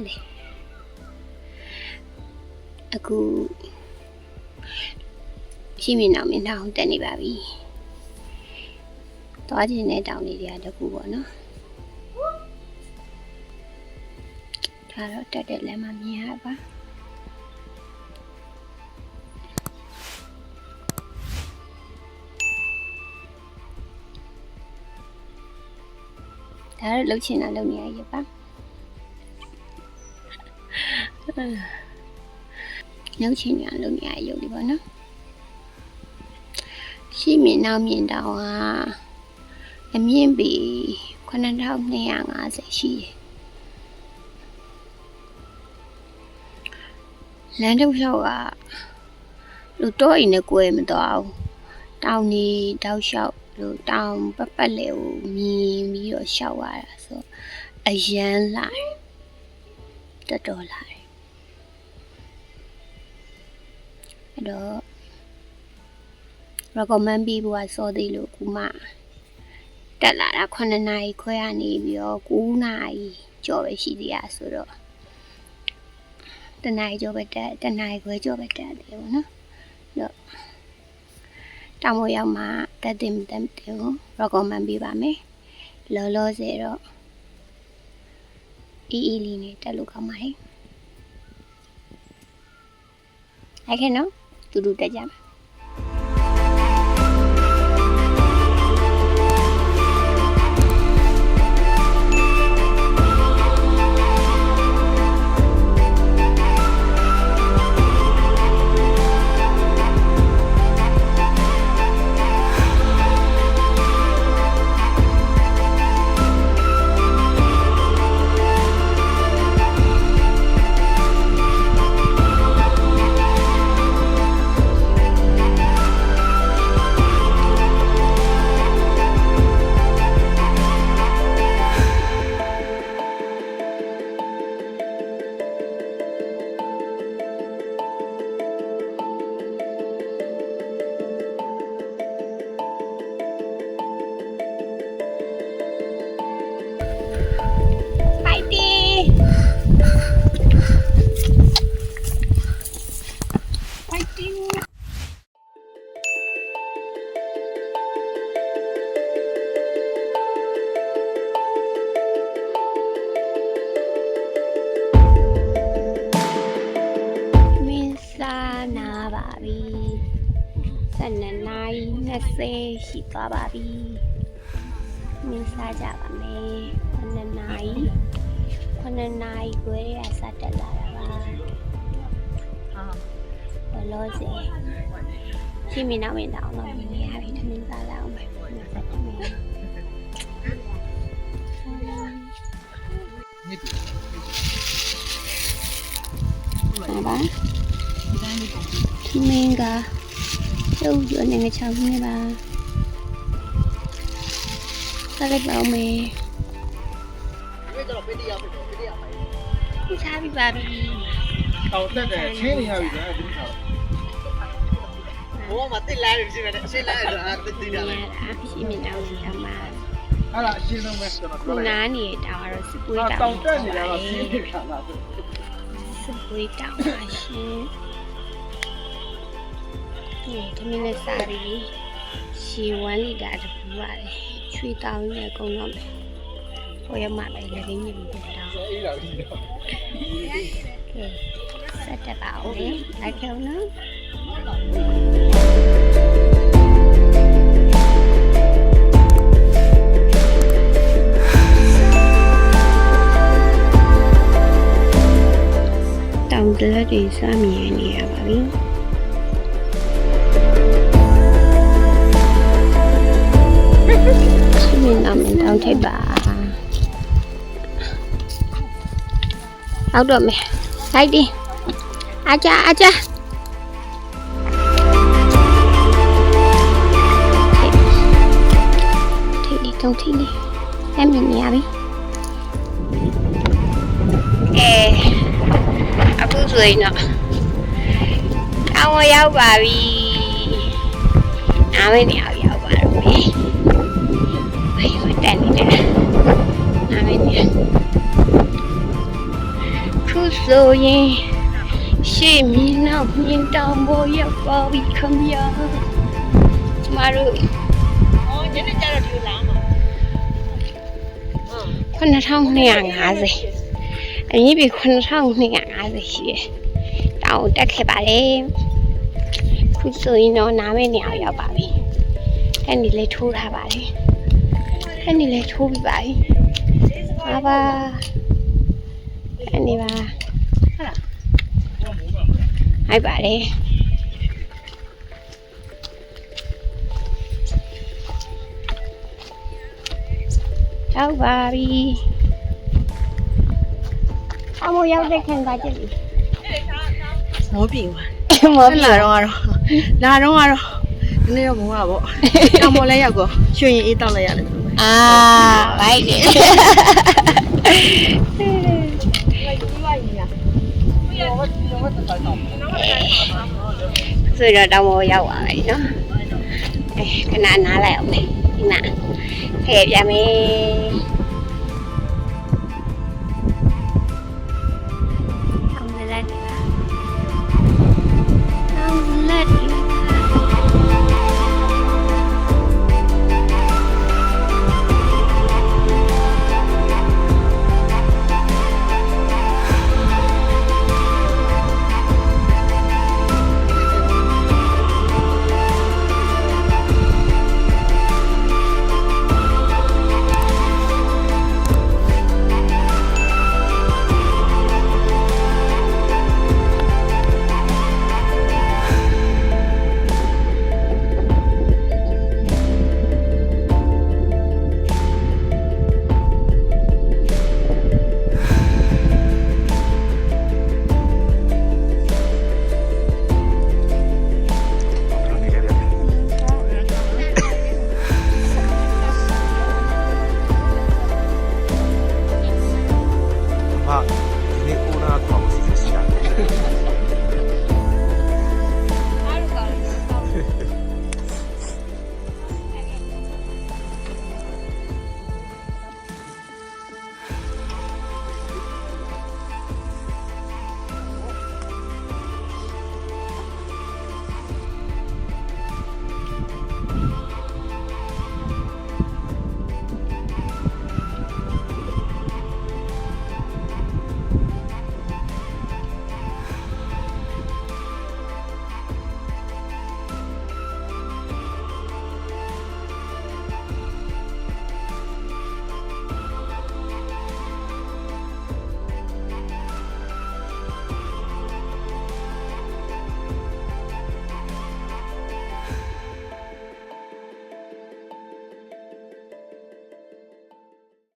လေအခုရှိမြင်အောင်မြင်အောင်တက်နေပါပြီသွားခြင်းနဲ့တောင်းနေကြတကူပေါ့နော်ဒါတော့တက်တဲ့လမ်းမှာမြင်ရပါဒါတော့လှုပ်ချင်တာလုပ်နေရရပါလှုပ်ချင်ရလုပ်နေရရုပ်ဒီပေါ့နော်ရှိမြင်အောင်မြင်တော့အမြင့်ပေ9250ရှိတယ်လမ်းတစ်လျှောက်ကလူတော့အိမ်နဲ့ကိုယ်မတော်ဘူးတောင်နေတောက်လျှောက်လူတောင်ပတ်လေကိုမြင်ပြီးတော့ရှောက်ရတာဆိုအရန်လိုက်တော်လိုက်အဲ့တော့ recommend ပြီးဖို့စောသေးလို့ခုမှတက်လာတာ9နာရီခွဲကနေပြီးတော့9နာရီကျော်ပဲရှိသေးရဆိုတော့တနာရီကျော်ပဲတက်တနာရီခွဲကျော်ပဲတက်တယ်ပေါ့နော်တော့တောင်ပေါ်ရောက်မှတက်တယ်မတက်တယ်ကို recommend ပေးပါမယ်လောလောဆယ်တော့အေးအေးလေးနဲ့တက်လို့ကောင်းပါတယ်အဲ့ခဲနော်တူတူတက်ကြပါ12နာရီ20ရှိသွားပါပြီ။မင်းစားကြပါမယ်။9နာရီခွဲရစတက်လာတာပါ။ဘလို့စေရှိမင်းနောက်ဝင်တော့တော့မြင်ရပြီ။မင်းစားလောက်မယ်။ဆက်တယ်မယ်။ဘာမင်းကကျုပ်ရနေငချောင်းနေပါဆက်လိုက်ပါဦးမေဒီကတော့ပေးတရားပေးပေးရပါဘူးချားပြီးပါပြီဟောတက်တယ်ချင်းနေရပြီဗျာဒီကောင်ဘောမတက်လာတယ်ရှိမယ်အရှင်းလာတယ်အာတက်တည်ရတယ်ရှိမြင်တော့ရှိအောင်ပါအဲ့ဒါအရှင်းဆုံးပဲကျွန်တော်ပြောလိုက်နားနေတောင်ကတော့စပွေးတောင်တက်နေတာတော့ရှင်းနေတာလားစပွေးတောင်ပါရှင်ဒီမင်းနဲ့စားပြီးရှီ1လီတာတပူပါတယ်ချွေတောင်းနဲ့ကုန်တော့မယ်ဟိုရမှပဲလည်းရင်းနေပြီတောင်းအေးလာပြီတော့ကဲဆက်တက်ပါဦးလေလိုက်ခေါင်းနော်တောင်းတလက်တွေစားမြင်နေရပါပြီမင်းအောင်တောင်းထိပ်ပါအောက်တော့မယ်လိုက်điအားကြထိပ်ဒီတောင်းထိပ်ဒီအဲ့မြင်နေရပြီအခုဆိုရင်တော့အောင်းရောက်ပါပြီအားမင်းရောက်ပါတော့ပြီတက်နေတယ်အားမင်း ခုဆိုရင်ရှေ့မြင်နောက်မြင်တောင်ပေါ်ရောက်ပါပြီခမရကျမတို့ ညနေကျတော့ဒီလိုလာမှာ9250အရင်ပြီ9250ရှိတယ်တောင်တက်ခဲ့ပါလေခုဆိုရင်တော့နားမဲ့နေအောင်ရောက်ပါပြီအဲ့ဒီလေးထိုးထားပါလေအဲ့ဒီလေးထိုးပြီးပါပြီပါပါအဲ့ဒီပါဟိုက်ပါလေရောက်ပါပြီအမိုးရောက်တဲ့ခံစားချက်လေး မောပြေပါ မော လာတော့နည်းနည်းတော့မောပါပေါ့တောင်ပေါ်လဲရောက်ကောရွှေရင်အေးတောက်လိုက်ရတယ် အာဘိုက်တယ်ဆိုတော့တောင်ပေါ်ရောက်ပါပြီနော်ခဏနားလိုက်အောင်မယ်ဒီမှာဖယ်ပြမယ်